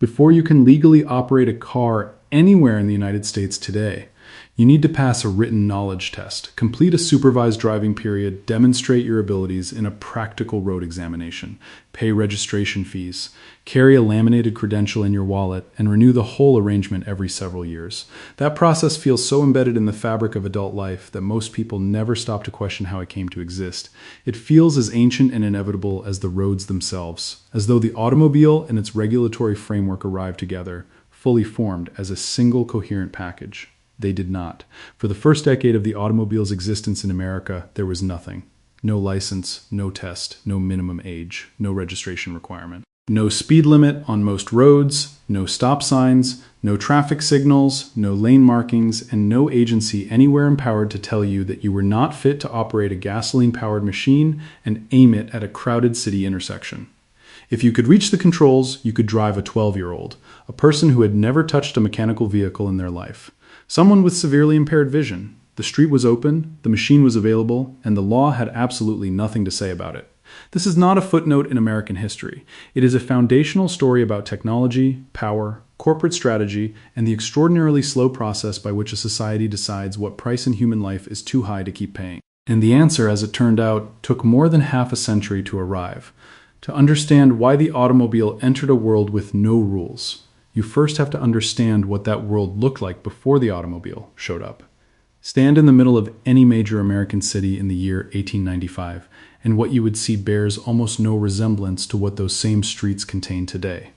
Before you can legally operate a car anywhere in the United States today, you need to pass a written knowledge test, complete a supervised driving period, demonstrate your abilities in a practical road examination, pay registration fees, carry a laminated credential in your wallet, and renew the whole arrangement every several years. That process feels so embedded in the fabric of adult life that most people never stop to question how it came to exist. It feels as ancient and inevitable as the roads themselves, as though the automobile and its regulatory framework arrived together, fully formed as a single coherent package. They did not. For the first decade of the automobile's existence in America, there was nothing. No license, no test, no minimum age, no registration requirement. No speed limit on most roads, no stop signs, no traffic signals, no lane markings, and no agency anywhere empowered to tell you that you were not fit to operate a gasoline-powered machine and aim it at a crowded city intersection. If you could reach the controls, you could drive a 12-year-old, a person who had never touched a mechanical vehicle in their life. Someone with severely impaired vision. The street was open, the machine was available, and the law had absolutely nothing to say about it. This is not a footnote in American history. It is a foundational story about technology, power, corporate strategy, and the extraordinarily slow process by which a society decides what price in human life is too high to keep paying. And the answer, as it turned out, took more than half a century to arrive. To understand why the automobile entered a world with no rules, you first have to understand what that world looked like before the automobile showed up. Stand in the middle of any major American city in the year 1895, and what you would see bears almost no resemblance to what those same streets contain today.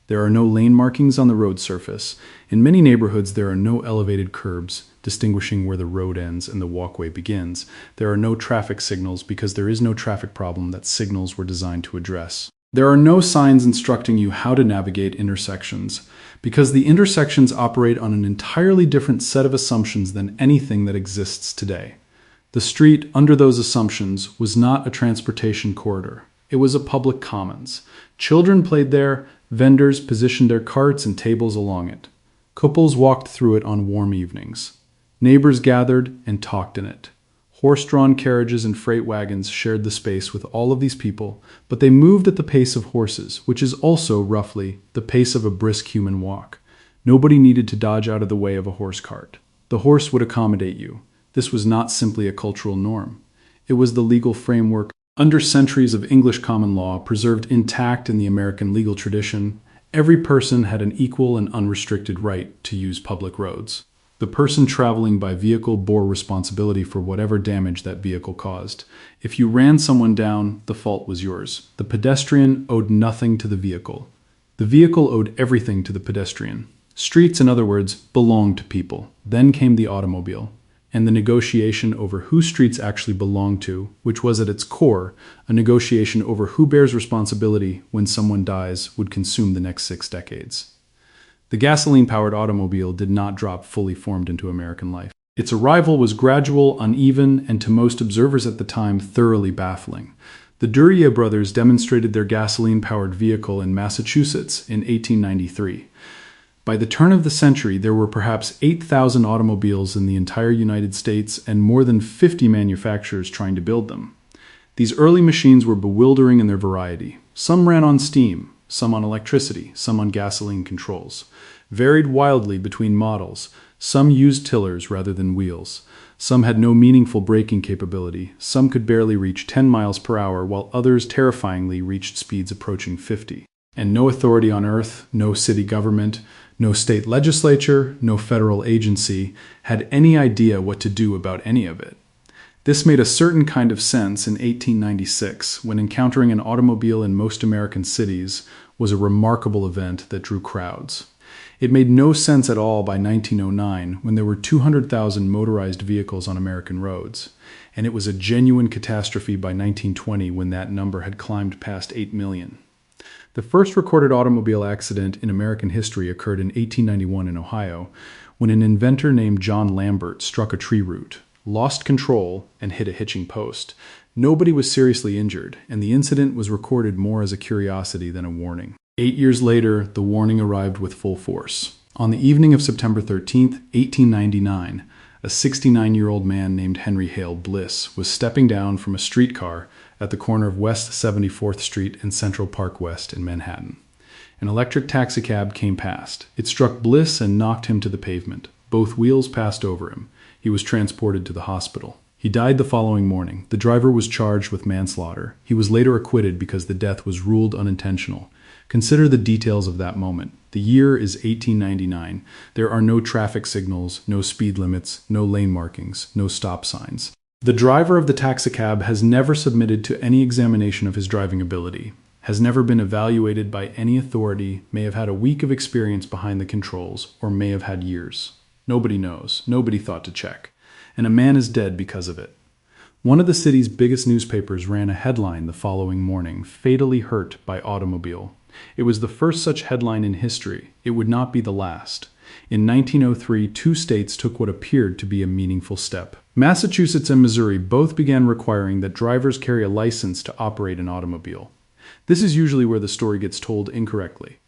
There are no lane markings on the road surface. In many neighborhoods, there are no elevated curbs distinguishing where the road ends and the walkway begins. There are no traffic signals because there is no traffic problem that signals were designed to address. There are no signs instructing you how to navigate intersections, because the intersections operate on an entirely different set of assumptions than anything that exists today. The street, under those assumptions, was not a transportation corridor. It was a public commons. Children played there, vendors positioned their carts and tables along it. Couples walked through it on warm evenings. Neighbors gathered and talked in it. Horse-drawn carriages and freight wagons shared the space with all of these people, but they moved at the pace of horses, which is also, roughly, the pace of a brisk human walk. Nobody needed to dodge out of the way of a horse cart. The horse would accommodate you. This was not simply a cultural norm. It was the legal framework, under centuries of English common law, preserved intact in the American legal tradition. Every person had an equal and unrestricted right to use public roads. The person traveling by vehicle bore responsibility for whatever damage that vehicle caused. If you ran someone down, the fault was yours. The pedestrian owed nothing to the vehicle. The vehicle owed everything to the pedestrian. Streets, in other words, belonged to people. Then came the automobile, and the negotiation over who streets actually belonged to, which was at its core a negotiation over who bears responsibility when someone dies, would consume the next 6 decades. The gasoline-powered automobile did not drop fully formed into American life. Its arrival was gradual, uneven, and to most observers at the time, thoroughly baffling. The Duryea brothers demonstrated their gasoline-powered vehicle in Massachusetts in 1893. By the turn of the century, there were perhaps 8,000 automobiles in the entire United States and more than 50 manufacturers trying to build them. These early machines were bewildering in their variety. Some ran on steam, some on electricity, some on gasoline controls. Varied wildly between models. Some used tillers rather than wheels. Some had no meaningful braking capability. Some could barely reach 10 miles per hour, while others terrifyingly reached speeds approaching 50. And no authority on earth, no city government, no state legislature, no federal agency had any idea what to do about any of it. This made a certain kind of sense in 1896, when encountering an automobile in most American cities was a remarkable event that drew crowds. It made no sense at all by 1909, when there were 200,000 motorized vehicles on American roads, and it was a genuine catastrophe by 1920 when that number had climbed past 8 million. The first recorded automobile accident in American history occurred in 1891 in Ohio, when an inventor named John Lambert struck a tree root, lost control, and hit a hitching post. Nobody was seriously injured, and the incident was recorded more as a curiosity than a warning. 8 years later, the warning arrived with full force. On the evening of September 13, 1899, a 69-year-old man named Henry Hale Bliss was stepping down from a streetcar at the corner of West 74th Street and Central Park West in Manhattan. An electric taxicab came past. It struck Bliss and knocked him to the pavement. Both wheels passed over him. He was transported to the hospital. He died the following morning. The driver was charged with manslaughter. He was later acquitted because the death was ruled unintentional. Consider the details of that moment. The year is 1899. There are no traffic signals, no speed limits, no lane markings, no stop signs. The driver of the taxicab has never submitted to any examination of his driving ability, has never been evaluated by any authority, may have had a week of experience behind the controls, or may have had years. Nobody knows. Nobody thought to check. And a man is dead because of it. One of the city's biggest newspapers ran a headline the following morning, "Fatally Hurt by Automobile." It was the first such headline in history. It would not be the last. In 1903, two states took what appeared to be a meaningful step. Massachusetts and Missouri both began requiring that drivers carry a license to operate an automobile. This is usually where the story gets told incorrectly.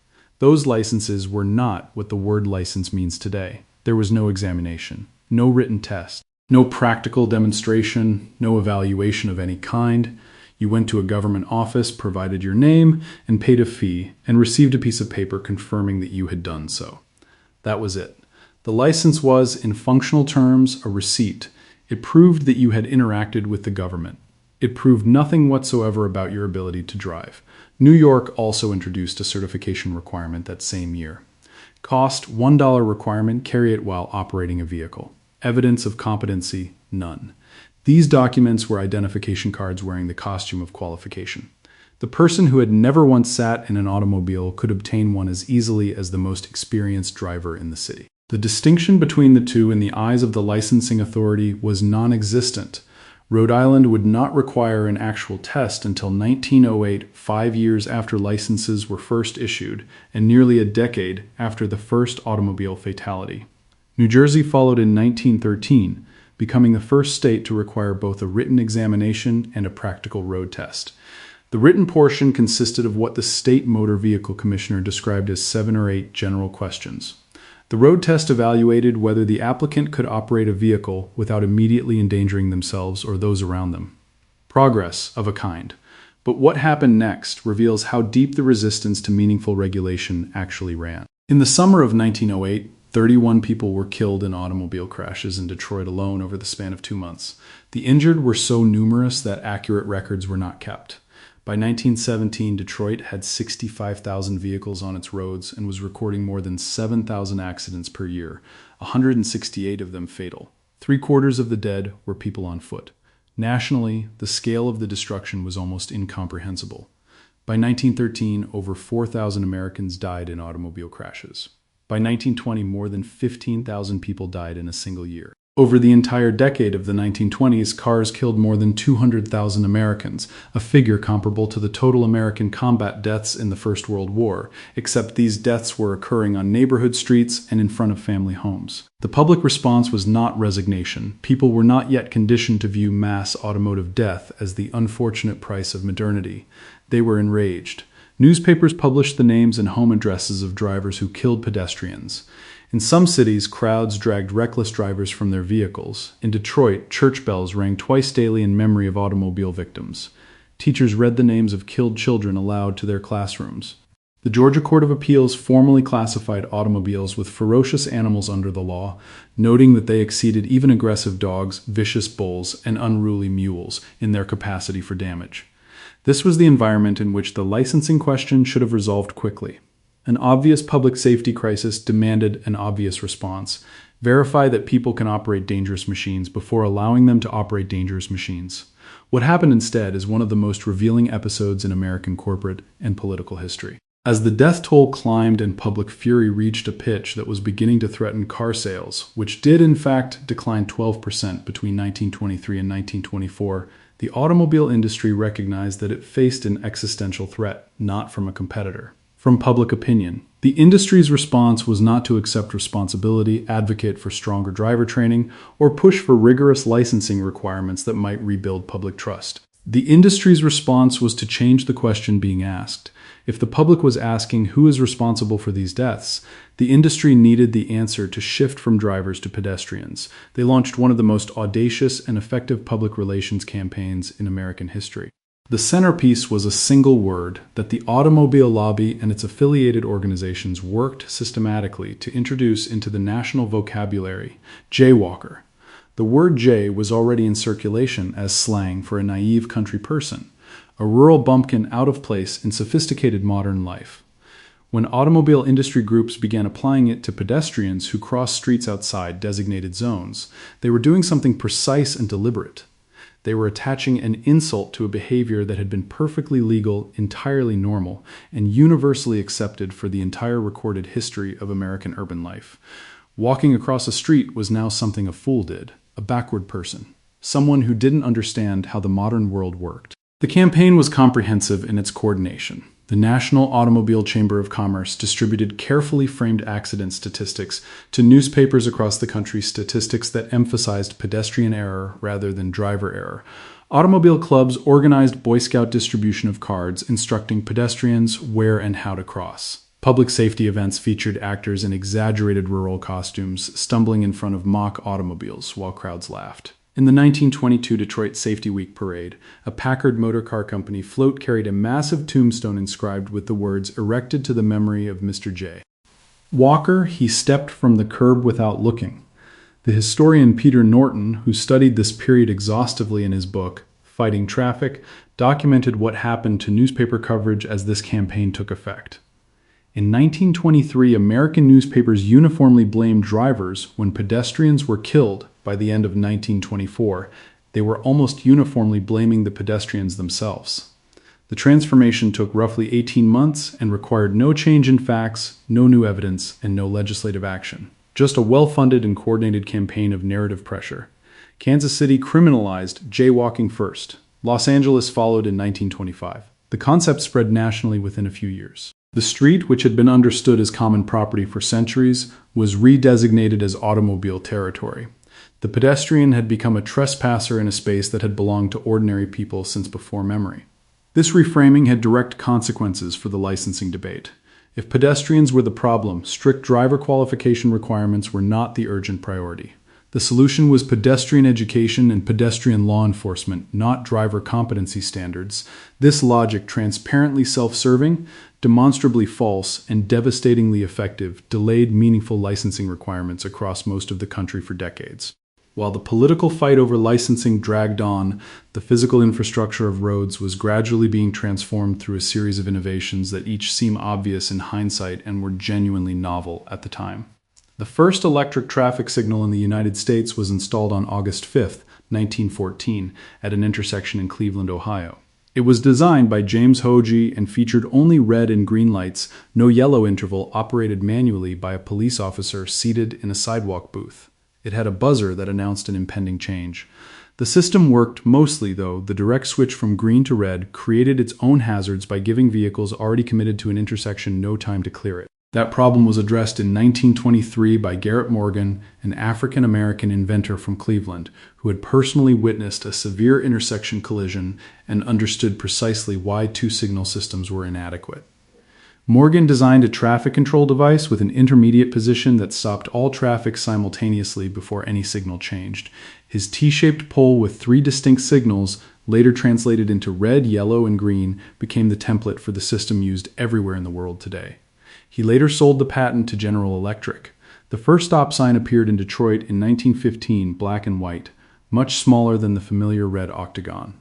Those licenses were not what the word license means today. There was no examination, no written test, no practical demonstration, no evaluation of any kind. You went to a government office, provided your name, and paid a fee, and received a piece of paper confirming that you had done so. That was it. The license was, in functional terms, a receipt. It proved that you had interacted with the government. It proved nothing whatsoever about your ability to drive. New York also introduced a certification requirement that same year. Cost, $1 requirement, carry it while operating a vehicle. Evidence of competency, none. These documents were identification cards wearing the costume of qualification. The person who had never once sat in an automobile could obtain one as easily as the most experienced driver in the city. The distinction between the two in the eyes of the licensing authority was non-existent. Rhode Island would not require an actual test until 1908, 5 years after licenses were first issued, and nearly a decade after the first automobile fatality. New Jersey followed in 1913, becoming the first state to require both a written examination and a practical road test. The written portion consisted of what the State Motor Vehicle Commissioner described as 7 or 8 general questions. The road test evaluated whether the applicant could operate a vehicle without immediately endangering themselves or those around them. Progress of a kind. But what happened next reveals how deep the resistance to meaningful regulation actually ran. In the summer of 1908, 31 people were killed in automobile crashes in Detroit alone over the span of 2 months. The injured were so numerous that accurate records were not kept. By 1917, Detroit had 65,000 vehicles on its roads and was recording more than 7,000 accidents per year, 168 of them fatal. 3/4 of the dead were people on foot. Nationally, the scale of the destruction was almost incomprehensible. By 1913, over 4,000 Americans died in automobile crashes. By 1920, more than 15,000 people died in a single year. Over the entire decade of the 1920s, cars killed more than 200,000 Americans, a figure comparable to the total American combat deaths in the First World War, except these deaths were occurring on neighborhood streets and in front of family homes. The public response was not resignation. People were not yet conditioned to view mass automotive death as the unfortunate price of modernity. They were enraged. Newspapers published the names and home addresses of drivers who killed pedestrians. In some cities, crowds dragged reckless drivers from their vehicles. In Detroit, church bells rang twice daily in memory of automobile victims. Teachers read the names of killed children aloud to their classrooms. The Georgia Court of Appeals formally classified automobiles with ferocious animals under the law, noting that they exceeded even aggressive dogs, vicious bulls, and unruly mules in their capacity for damage. This was the environment in which the licensing question should have resolved quickly. An obvious public safety crisis demanded an obvious response. Verify that people can operate dangerous machines before allowing them to operate dangerous machines. What happened instead is one of the most revealing episodes in American corporate and political history. As the death toll climbed and public fury reached a pitch that was beginning to threaten car sales, which did in fact decline 12% between 1923 and 1924, the automobile industry recognized that it faced an existential threat, not from a competitor, from public opinion. The industry's response was not to accept responsibility, advocate for stronger driver training, or push for rigorous licensing requirements that might rebuild public trust. The industry's response was to change the question being asked. If the public was asking who is responsible for these deaths, the industry needed the answer to shift from drivers to pedestrians. They launched one of the most audacious and effective public relations campaigns in American history. The centerpiece was a single word that the automobile lobby and its affiliated organizations worked systematically to introduce into the national vocabulary: jaywalker. The word jay was already in circulation as slang for a naive country person, a rural bumpkin out of place in sophisticated modern life. When automobile industry groups began applying it to pedestrians who crossed streets outside designated zones, they were doing something precise and deliberate. They were attaching an insult to a behavior that had been perfectly legal, entirely normal, and universally accepted for the entire recorded history of American urban life. Walking across a street was now something a fool did, a backward person, someone who didn't understand how the modern world worked. The campaign was comprehensive in its coordination. The National Automobile Chamber of Commerce distributed carefully framed accident statistics to newspapers across the country, statistics that emphasized pedestrian error rather than driver error. Automobile clubs organized Boy Scout distribution of cards instructing pedestrians where and how to cross. Public safety events featured actors in exaggerated rural costumes stumbling in front of mock automobiles while crowds laughed. In the 1922 Detroit Safety Week parade, a Packard motor car company float carried a massive tombstone inscribed with the words "Erected to the memory of Mr. J. Walker, he stepped from the curb without looking." The historian Peter Norton, who studied this period exhaustively in his book, Fighting Traffic, documented what happened to newspaper coverage as this campaign took effect. In 1923, American newspapers uniformly blamed drivers when pedestrians were killed. By the end of 1924, they were almost uniformly blaming the pedestrians themselves. The transformation took roughly 18 months and required no change in facts, no new evidence, and no legislative action. Just a well-funded and coordinated campaign of narrative pressure. Kansas City criminalized jaywalking first. Los Angeles followed in 1925. The concept spread nationally within a few years. The street, which had been understood as common property for centuries, was redesignated as automobile territory. The pedestrian had become a trespasser in a space that had belonged to ordinary people since before memory. This reframing had direct consequences for the licensing debate. If pedestrians were the problem, strict driver qualification requirements were not the urgent priority. The solution was pedestrian education and pedestrian law enforcement, not driver competency standards. This logic, transparently self-serving, demonstrably false, and devastatingly effective, delayed meaningful licensing requirements across most of the country for decades. While the political fight over licensing dragged on, the physical infrastructure of roads was gradually being transformed through a series of innovations that each seem obvious in hindsight and were genuinely novel at the time. The first electric traffic signal in the United States was installed on August 5, 1914, at an intersection in Cleveland, Ohio. It was designed by James Hoge and featured only red and green lights, no yellow interval, operated manually by a police officer seated in a sidewalk booth. It had a buzzer that announced an impending change. The system worked mostly, though the direct switch from green to red created its own hazards by giving vehicles already committed to an intersection no time to clear it. That problem was addressed in 1923 by Garrett Morgan, an African-American inventor from Cleveland, who had personally witnessed a severe intersection collision and understood precisely why two signal systems were inadequate. Morgan designed a traffic control device with an intermediate position that stopped all traffic simultaneously before any signal changed. His T-shaped pole with 3 distinct signals, later translated into red, yellow, and green, became the template for the system used everywhere in the world today. He later sold the patent to General Electric. The first stop sign appeared in Detroit in 1915, black and white, much smaller than the familiar red octagon.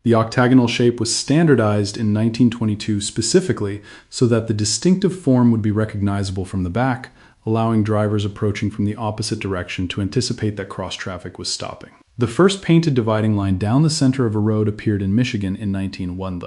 The octagonal shape was standardized in 1922 specifically so that the distinctive form would be recognizable from the back, allowing drivers approaching from the opposite direction to anticipate that cross-traffic was stopping. The first painted dividing line down the center of a road appeared in Michigan in 1901.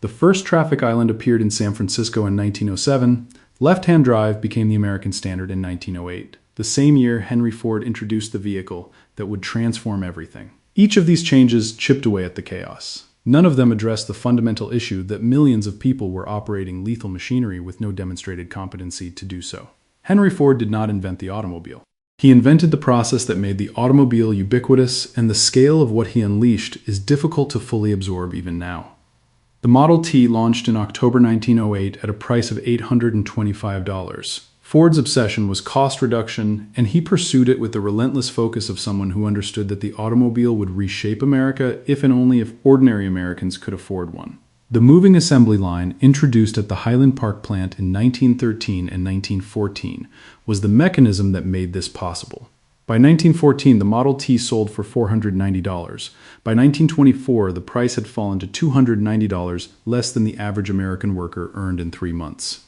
The first traffic island appeared in San Francisco in 1907. Left-hand drive became the American standard in 1908. The same year, Henry Ford introduced the vehicle that would transform everything. Each of these changes chipped away at the chaos. None of them addressed the fundamental issue that millions of people were operating lethal machinery with no demonstrated competency to do so. Henry Ford did not invent the automobile. He invented the process that made the automobile ubiquitous, and the scale of what he unleashed is difficult to fully absorb even now. The Model T launched in October 1908 at a price of $825. Ford's obsession was cost reduction, and he pursued it with the relentless focus of someone who understood that the automobile would reshape America if and only if ordinary Americans could afford one. The moving assembly line, introduced at the Highland Park plant in 1913 and 1914, was the mechanism that made this possible. By 1914, the Model T sold for $490. By 1924, the price had fallen to $290, less than the average American worker earned in 3 months.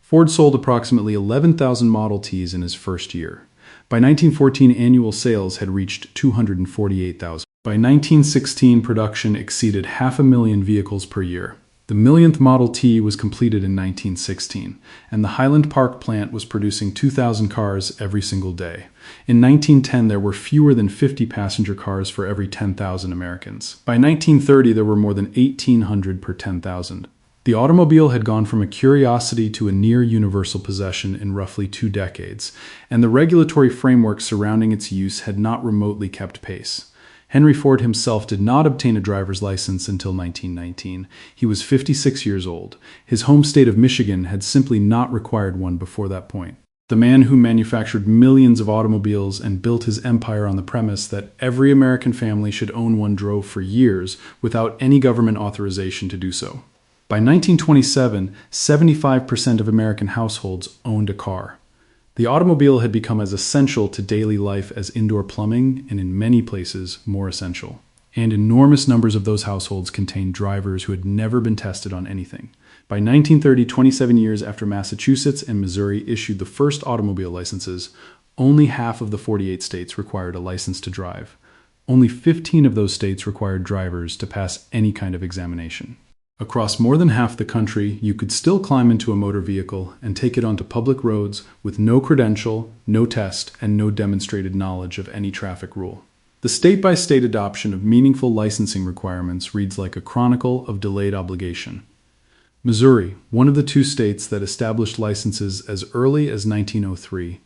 Ford sold approximately 11,000 Model Ts in his first year. By 1914, annual sales had reached 248,000. By 1916, production exceeded 500,000 vehicles per year. The millionth Model T was completed in 1916, and the Highland Park plant was producing 2,000 cars every single day. In 1910, there were fewer than 50 passenger cars for every 10,000 Americans. By 1930, there were more than 1,800 per 10,000. The automobile had gone from a curiosity to a near universal possession in roughly 2 decades, and the regulatory framework surrounding its use had not remotely kept pace. Henry Ford himself did not obtain a driver's license until 1919. He was 56 years old. His home state of Michigan had simply not required one before that point. The man who manufactured millions of automobiles and built his empire on the premise that every American family should own one drove for years without any government authorization to do so. By 1927, 75% of American households owned a car. The automobile had become as essential to daily life as indoor plumbing, and in many places, more essential. And enormous numbers of those households contained drivers who had never been tested on anything. By 1930, 27 years after Massachusetts and Missouri issued the first automobile licenses, only half of the 48 states required a license to drive. Only 15 of those states required drivers to pass any kind of examination. Across more than half the country, you could still climb into a motor vehicle and take it onto public roads with no credential, no test, and no demonstrated knowledge of any traffic rule. The state-by-state adoption of meaningful licensing requirements reads like a chronicle of delayed obligation. Missouri, one of the 2 states that established licenses as early as 1903,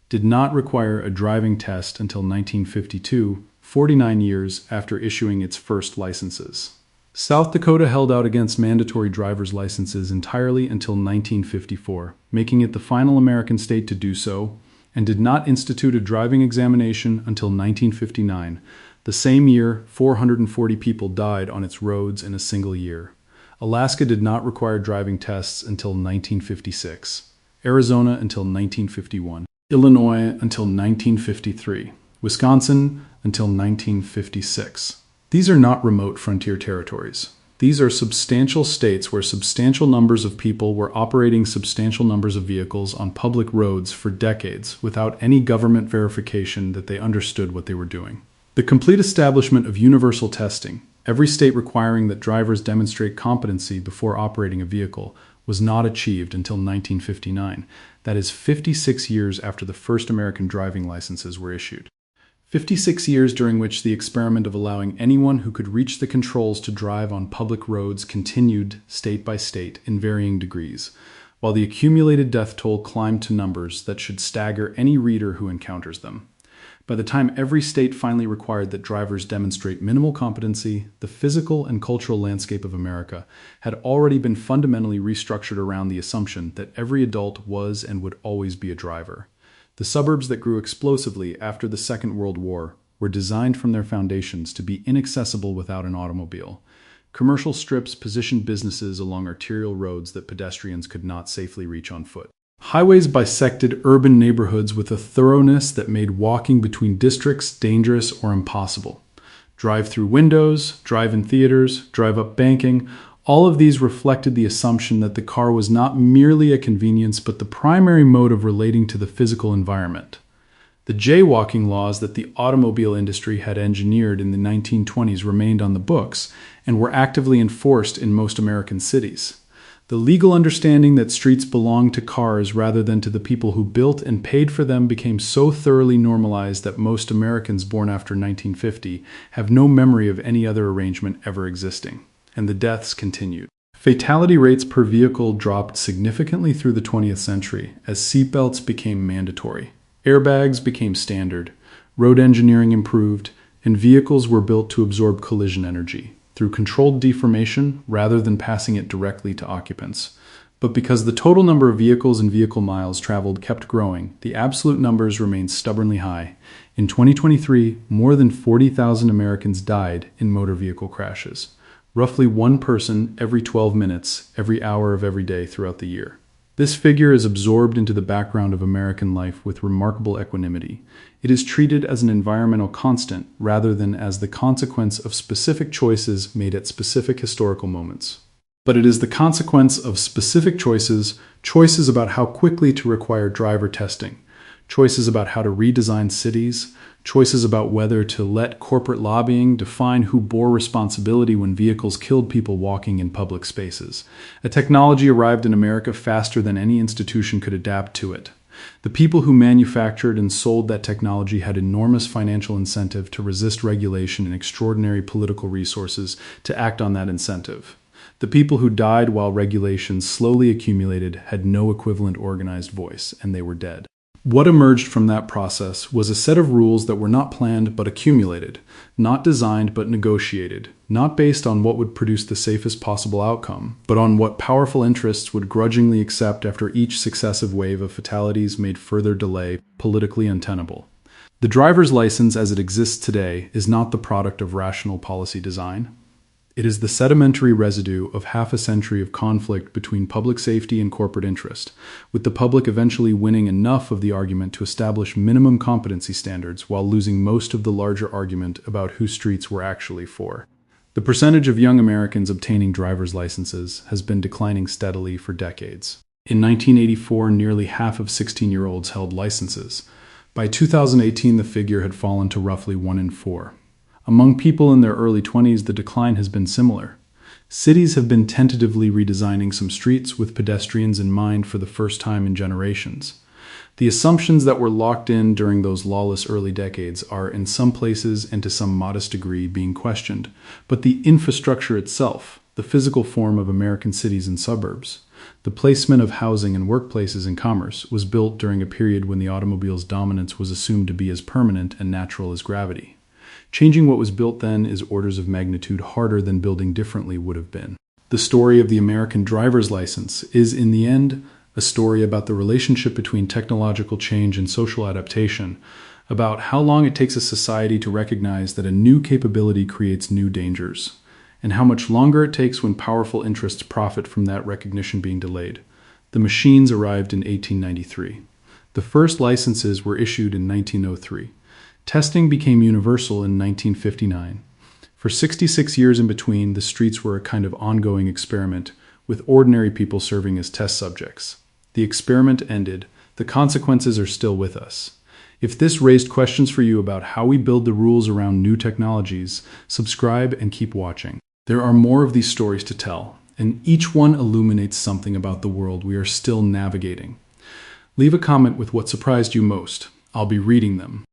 did not require a driving test until 1952, 49 years after issuing its first licenses. South Dakota held out against mandatory driver's licenses entirely until 1954, making it the final American state to do so, and did not institute a driving examination until 1959. The same year, 440 people died on its roads in a single year. Alaska did not require driving tests until 1956. Arizona until 1951. Illinois until 1953. Wisconsin until 1956. These are not remote frontier territories. These are substantial states where substantial numbers of people were operating substantial numbers of vehicles on public roads for decades without any government verification that they understood what they were doing. The complete establishment of universal testing, every state requiring that drivers demonstrate competency before operating a vehicle, was not achieved until 1959. That is 56 years after the first American driving licenses were issued. 56 years during which the experiment of allowing anyone who could reach the controls to drive on public roads continued state by state in varying degrees, while the accumulated death toll climbed to numbers that should stagger any reader who encounters them. By the time every state finally required that drivers demonstrate minimal competency, the physical and cultural landscape of America had already been fundamentally restructured around the assumption that every adult was and would always be a driver. The suburbs that grew explosively after the Second World War were designed from their foundations to be inaccessible without an automobile. Commercial strips positioned businesses along arterial roads that pedestrians could not safely reach on foot. Highways bisected urban neighborhoods with a thoroughness that made walking between districts dangerous or impossible. Drive-through windows, drive-in theaters, drive-up banking, all of these reflected the assumption that the car was not merely a convenience but the primary mode of relating to the physical environment. The jaywalking laws that the automobile industry had engineered in the 1920s remained on the books and were actively enforced in most American cities. The legal understanding that streets belonged to cars rather than to the people who built and paid for them became so thoroughly normalized that most Americans born after 1950 have no memory of any other arrangement ever existing. And the deaths continued. Fatality rates per vehicle dropped significantly through the 20th century as seatbelts became mandatory. Airbags became standard, road engineering improved, and vehicles were built to absorb collision energy through controlled deformation rather than passing it directly to occupants. But because the total number of vehicles and vehicle miles traveled kept growing, the absolute numbers remained stubbornly high. In 2023, more than 40,000 Americans died in motor vehicle crashes, roughly one person every 12 minutes, every hour of every day throughout the year. This figure is absorbed into the background of American life with remarkable equanimity. It is treated as an environmental constant rather than as the consequence of specific choices made at specific historical moments. But it is the consequence of specific choices, choices about how quickly to require driver testing, choices about how to redesign cities, choices about whether to let corporate lobbying define who bore responsibility when vehicles killed people walking in public spaces. A technology arrived in America faster than any institution could adapt to it. The people who manufactured and sold that technology had enormous financial incentive to resist regulation and extraordinary political resources to act on that incentive. The people who died while regulations slowly accumulated had no equivalent organized voice, and they were dead. What emerged from that process was a set of rules that were not planned but accumulated, not designed but negotiated, not based on what would produce the safest possible outcome, but on what powerful interests would grudgingly accept after each successive wave of fatalities made further delay politically untenable. The driver's license as it exists today is not the product of rational policy design. It is the sedimentary residue of half a century of conflict between public safety and corporate interest, with the public eventually winning enough of the argument to establish minimum competency standards while losing most of the larger argument about who streets were actually for. The percentage of young Americans obtaining driver's licenses has been declining steadily for decades. In 1984, nearly half of 16-year-olds held licenses. By 2018, the figure had fallen to roughly 1 in 4. Among people in their early 20s, the decline has been similar. Cities have been tentatively redesigning some streets with pedestrians in mind for the first time in generations. The assumptions that were locked in during those lawless early decades are, in some places and to some modest degree, being questioned. But the infrastructure itself, the physical form of American cities and suburbs, the placement of housing and workplaces and commerce, was built during a period when the automobile's dominance was assumed to be as permanent and natural as gravity. Changing what was built then is orders of magnitude harder than building differently would have been. The story of the American driver's license is, in the end, a story about the relationship between technological change and social adaptation, about how long it takes a society to recognize that a new capability creates new dangers, and how much longer it takes when powerful interests profit from that recognition being delayed. The machines arrived in 1893. The first licenses were issued in 1903. Testing became universal in 1959. For 66 years in between, the streets were a kind of ongoing experiment, with ordinary people serving as test subjects. The experiment ended. The consequences are still with us. If this raised questions for you about how we build the rules around new technologies, subscribe and keep watching. There are more of these stories to tell, and each one illuminates something about the world we are still navigating. Leave a comment with what surprised you most. I'll be reading them.